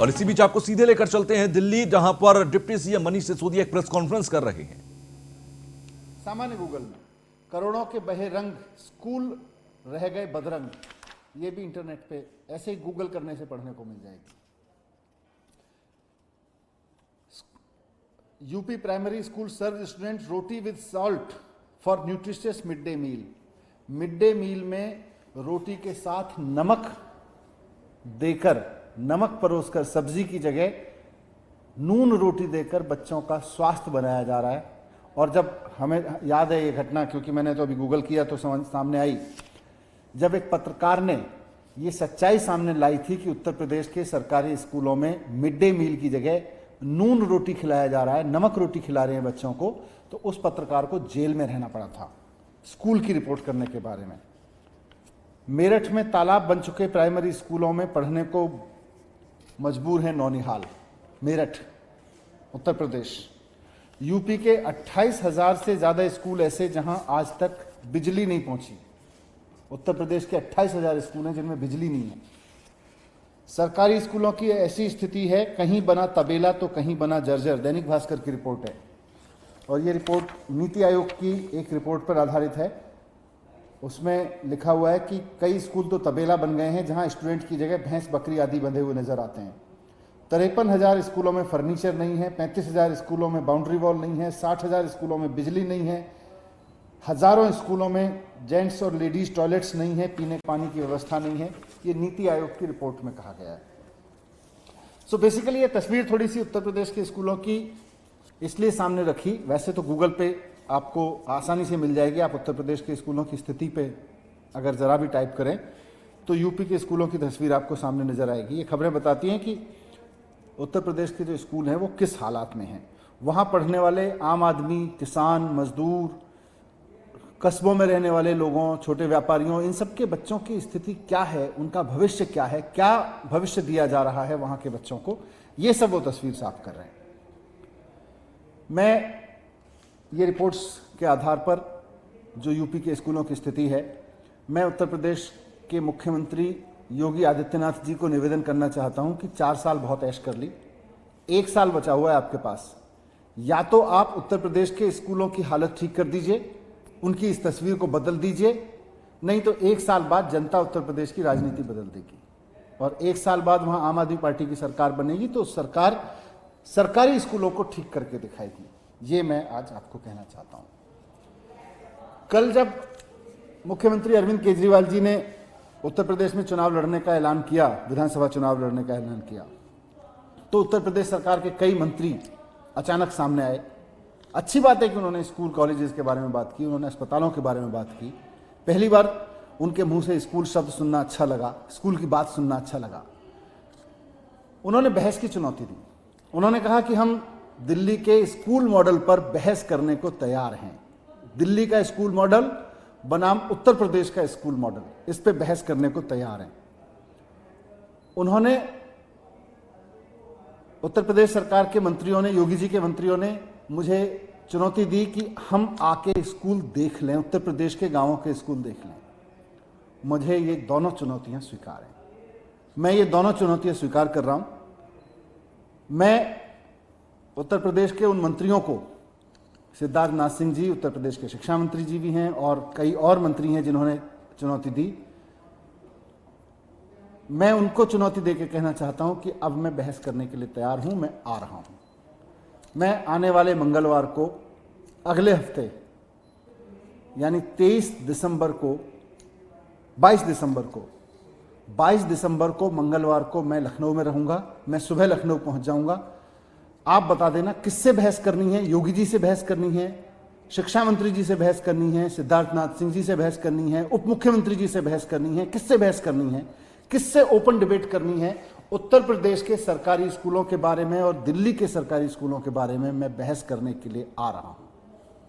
और इसी बीच आपको सीधे लेकर चलते हैं दिल्ली, जहां पर डिप्टी सीएम मनीष सिसोदिया एक प्रेस कॉन्फ्रेंस कर रहे हैं। सामान्य गूगल में करोड़ों के बहे रंग, स्कूल रह गए बदरंग, ये भी इंटरनेट पे ऐसे ही गूगल करने से पढ़ने को मिल जाएगी। UP primary school serve student roti with salt for nutritious mid day meal. Mid day meal में रोटी के साथ नमक देकर, नमक परोसकर, सब्जी की जगह नून रोटी देकर बच्चों का स्वास्थ्य बनाया जा रहा है। और जब हमें याद है ये घटना, क्योंकि मैंने तो अभी गूगल किया तो सामने आई, जब एक पत्रकार ने ये सच्चाई सामने लाई थी कि उत्तर प्रदेश के सरकारी स्कूलों में मिड डे मील की जगह नून रोटी खिलाया जा रहा है, नमक रोटी खिला रहे हैं बच्चों को, तो उस पत्रकार को जेल में रहना पड़ा था स्कूल की रिपोर्ट करने के बारे में। मेरठ में तालाब बन चुके प्राइमरी स्कूलों में पढ़ने को मजबूर है नौनिहाल। मेरठ, उत्तर प्रदेश। यूपी के 28,000 से ज़्यादा स्कूल ऐसे जहां आज तक बिजली नहीं पहुंची। उत्तर प्रदेश के 28,000 स्कूल हैं जिनमें बिजली नहीं है। सरकारी स्कूलों की ऐसी स्थिति है, कहीं बना तबेला तो कहीं बना जर्जर। दैनिक भास्कर की रिपोर्ट है और ये रिपोर्ट नीति आयोग की एक रिपोर्ट पर आधारित है। उसमें लिखा हुआ है कि कई स्कूल तो तबेला बन गए हैं जहां स्टूडेंट की जगह भैंस बकरी आदि बंधे हुए नजर आते हैं। 53,000 स्कूलों में फर्नीचर नहीं है, 35,000 स्कूलों में बाउंड्री वॉल नहीं है, 60,000 स्कूलों में बिजली नहीं है, हजारों स्कूलों में जेंट्स और लेडीज टॉयलेट्स नहीं है, पीने पानी की व्यवस्था नहीं है। ये नीति आयोग की रिपोर्ट में कहा गया है। सो बेसिकली ये तस्वीर थोड़ी सी उत्तर प्रदेश के स्कूलों की इसलिए सामने रखी। वैसे तो गूगल पे आपको आसानी से मिल जाएगी। आप उत्तर प्रदेश के स्कूलों की स्थिति पे अगर ज़रा भी टाइप करें तो यूपी के स्कूलों की तस्वीर आपको सामने नजर आएगी। ये खबरें बताती हैं कि उत्तर प्रदेश के जो स्कूल हैं वो किस हालात में हैं। वहाँ पढ़ने वाले आम आदमी, किसान, मजदूर, कस्बों में रहने वाले लोगों, छोटे व्यापारियों, इन सब के बच्चों की स्थिति क्या है, उनका भविष्य क्या है, क्या भविष्य दिया जा रहा है वहाँ के बच्चों को, ये सब वो तस्वीर साफ कर रहे हैं। मैं ये रिपोर्ट्स के आधार पर जो यूपी के स्कूलों की स्थिति है, मैं उत्तर प्रदेश के मुख्यमंत्री योगी आदित्यनाथ जी को निवेदन करना चाहता हूं कि 4 साल बहुत ऐश कर ली, 1 साल बचा हुआ है आपके पास। या तो आप उत्तर प्रदेश के स्कूलों की हालत ठीक कर दीजिए, उनकी इस तस्वीर को बदल दीजिए, नहीं तो 1 साल बाद जनता उत्तर प्रदेश की राजनीति बदल देगी और 1 साल बाद वहां आम आदमी पार्टी की सरकार बनेगी तो सरकार सरकारी स्कूलों को ठीक करके दिखाएगी। ये मैं आज आपको कहना चाहता हूं। कल जब मुख्यमंत्री अरविंद केजरीवाल जी ने उत्तर प्रदेश में चुनाव लड़ने का ऐलान किया, विधानसभा चुनाव लड़ने का ऐलान किया, तो उत्तर प्रदेश सरकार के कई मंत्री अचानक सामने आए। अच्छी बात है कि उन्होंने स्कूल कॉलेजेस के बारे में बात की, उन्होंने अस्पतालों के बारे में बात की। पहली बार उनके मुंह से स्कूल शब्द सुनना अच्छा लगा, स्कूल की बात सुनना अच्छा लगा। उन्होंने बहस की चुनौती दी। उन्होंने कहा कि हम दिल्ली के स्कूल मॉडल पर बहस करने को तैयार हैं। दिल्ली का स्कूल मॉडल बनाम उत्तर प्रदेश का स्कूल मॉडल, इस पे बहस करने को तैयार हैं। उन्होंने, उत्तर प्रदेश सरकार के मंत्रियों ने, योगी जी के मंत्रियों ने मुझे चुनौती दी कि हम आके स्कूल देख लें, उत्तर प्रदेश के गांवों के स्कूल देख लें। मुझे ये दोनों चुनौतियां स्वीकार हैं। मैं ये दोनों चुनौतियां स्वीकार कर रहा हूं। मैं उत्तर प्रदेश के उन मंत्रियों को, सिद्धार्थ नाथ सिंह जी उत्तर प्रदेश के शिक्षा मंत्री जी भी हैं और कई और मंत्री हैं जिन्होंने चुनौती दी, मैं उनको चुनौती देकर कहना चाहता हूं कि अब मैं बहस करने के लिए तैयार हूं, मैं आ रहा हूं। मैं आने वाले मंगलवार को, अगले हफ्ते यानी 22 दिसंबर को मंगलवार को मैं लखनऊ में रहूंगा। मैं सुबह लखनऊ पहुंच जाऊंगा। आप बता देना किससे बहस करनी है। योगी जी से बहस करनी है, शिक्षा मंत्री जी से बहस करनी है, सिद्धार्थ नाथ सिंह जी से बहस करनी है, उप मुख्यमंत्री जी से बहस करनी है, किससे बहस करनी है, किससे ओपन डिबेट करनी है। उत्तर प्रदेश के सरकारी स्कूलों के बारे में और दिल्ली के सरकारी स्कूलों के बारे में मैं बहस करने के लिए आ रहा हूं।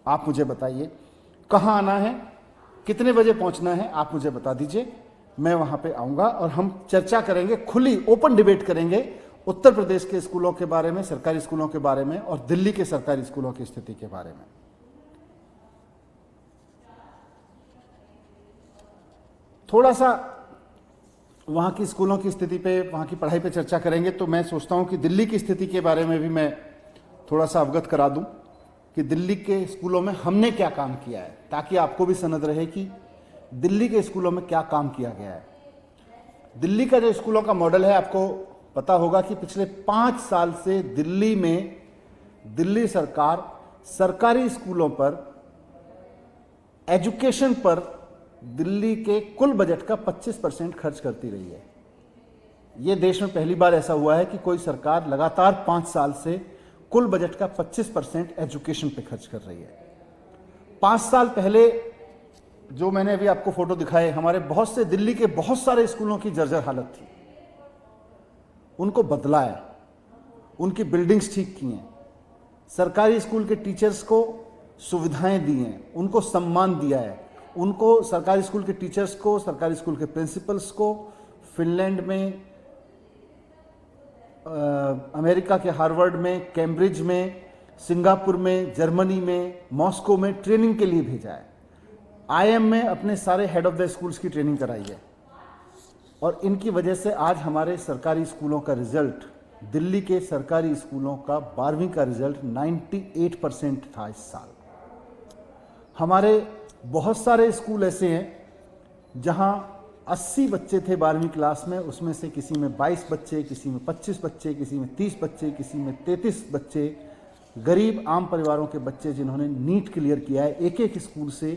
आप मुझे बताइए कहां आना है, कितने बजे पहुंचना है, आप मुझे बता दीजिए। मैं वहां पे आऊंगा और हम चर्चा करेंगे, खुली ओपन डिबेट करेंगे उत्तर प्रदेश के स्कूलों के बारे में, सरकारी स्कूलों के बारे में और दिल्ली के सरकारी स्कूलों की स्थिति के बारे में। थोड़ा सा वहाँ की स्कूलों की स्थिति पे, वहाँ की पढ़ाई पे चर्चा करेंगे, तो मैं सोचता हूँ कि दिल्ली की स्थिति के बारे में भी मैं थोड़ा सा अवगत करा दूँ कि दिल्ली के स्कूलों में हमने क्या काम किया है, ताकि आपको भी सनद रहे कि दिल्ली के स्कूलों में क्या काम किया गया है। दिल्ली का जो स्कूलों का मॉडल है, आपको पता होगा कि पिछले 5 साल से दिल्ली में दिल्ली सरकार सरकारी स्कूलों पर, एजुकेशन पर दिल्ली के कुल बजट का 25% खर्च करती रही है। यह देश में पहली बार ऐसा हुआ है कि कोई सरकार लगातार 5 साल से कुल बजट का 25% एजुकेशन पे खर्च कर रही है। 5 साल पहले जो मैंने अभी आपको फोटो दिखाए, हमारे बहुत से दिल्ली के बहुत सारे स्कूलों की जर्जर हालत थी, उनको बदला है, उनकी बिल्डिंग्स ठीक की हैं, सरकारी स्कूल के टीचर्स को सुविधाएं दी हैं, उनको सम्मान दिया है, उनको सरकारी स्कूल के टीचर्स को, सरकारी स्कूल के प्रिंसिपल्स को फिनलैंड में, अमेरिका के हार्वर्ड में, कैम्ब्रिज में, सिंगापुर में, जर्मनी में, मॉस्को में ट्रेनिंग के लिए भेजा है। आईएम में अपने सारे हेड ऑफ द स्कूल्स की ट्रेनिंग कराई है। और इनकी वजह से आज हमारे सरकारी स्कूलों का रिजल्ट, दिल्ली के सरकारी स्कूलों का 12वीं का रिजल्ट 98% था इस साल। हमारे बहुत सारे स्कूल ऐसे हैं जहां 80 बच्चे थे 12वीं क्लास में, उसमें से किसी में 22 बच्चे, किसी में 25 बच्चे, किसी में 30 बच्चे, किसी में 33 बच्चे गरीब आम परिवारों के बच्चे जिन्होंने नीट क्लियर किया है। एक एक स्कूल से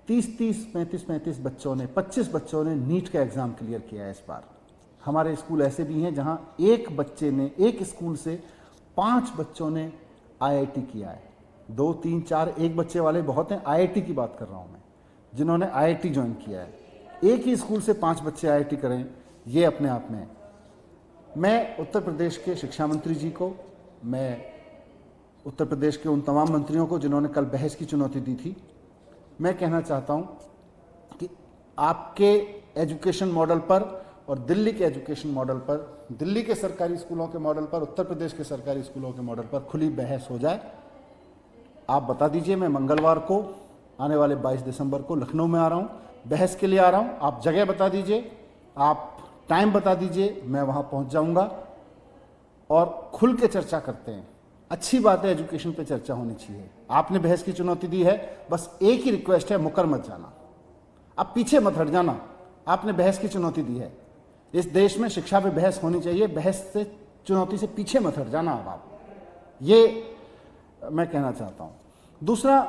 30-30, 35-35 बच्चों ने, 25 बच्चों ने नीट का एग्ज़ाम क्लियर किया है इस बार। हमारे स्कूल ऐसे भी हैं जहां एक बच्चे ने, एक स्कूल से 5 बच्चों ने आईआईटी किया है। 2, 3, 4 एक बच्चे वाले बहुत हैं, आईआईटी की बात कर रहा हूं मैं, जिन्होंने आईआईटी ज्वाइन किया है। एक ही स्कूल से 5 बच्चे आईआईटी करें, ये अपने आप में। मैं उत्तर प्रदेश के शिक्षा मंत्री जी को, मैं उत्तर प्रदेश के उन तमाम मंत्रियों को जिन्होंने कल बहस की चुनौती दी थी, मैं कहना चाहता हूं कि आपके एजुकेशन मॉडल पर और दिल्ली के एजुकेशन मॉडल पर, दिल्ली के सरकारी स्कूलों के मॉडल पर, उत्तर प्रदेश के सरकारी स्कूलों के मॉडल पर खुली बहस हो जाए। आप बता दीजिए, मैं मंगलवार को आने वाले 22 दिसंबर को लखनऊ में आ रहा हूं, बहस के लिए आ रहा हूं। आप जगह बता दीजिए, आप टाइम बता दीजिए, मैं वहां पहुंच जाऊंगा और खुल के चर्चा करते हैं। अच्छी बात है, एजुकेशन पे चर्चा होनी चाहिए। आपने बहस की चुनौती दी है, बस एक ही रिक्वेस्ट है, मुकर मत जाना, आप पीछे मत हट जाना। आपने बहस की चुनौती दी है, इस देश में शिक्षा पे बहस होनी चाहिए, बहस से, चुनौती से पीछे मत हट जाना। अब आप, ये मैं कहना चाहता हूं। दूसरा,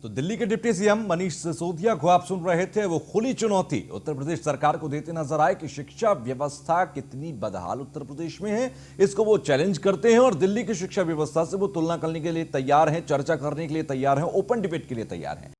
तो दिल्ली के डिप्टी सीएम मनीष सिसोदिया को आप सुन रहे थे। वो खुली चुनौती उत्तर प्रदेश सरकार को देते नजर आए कि शिक्षा व्यवस्था कितनी बदहाल उत्तर प्रदेश में है, इसको वो चैलेंज करते हैं और दिल्ली की शिक्षा व्यवस्था से वो तुलना करने के लिए तैयार हैं, चर्चा करने के लिए तैयार हैं, ओपन डिबेट के लिए तैयार हैं।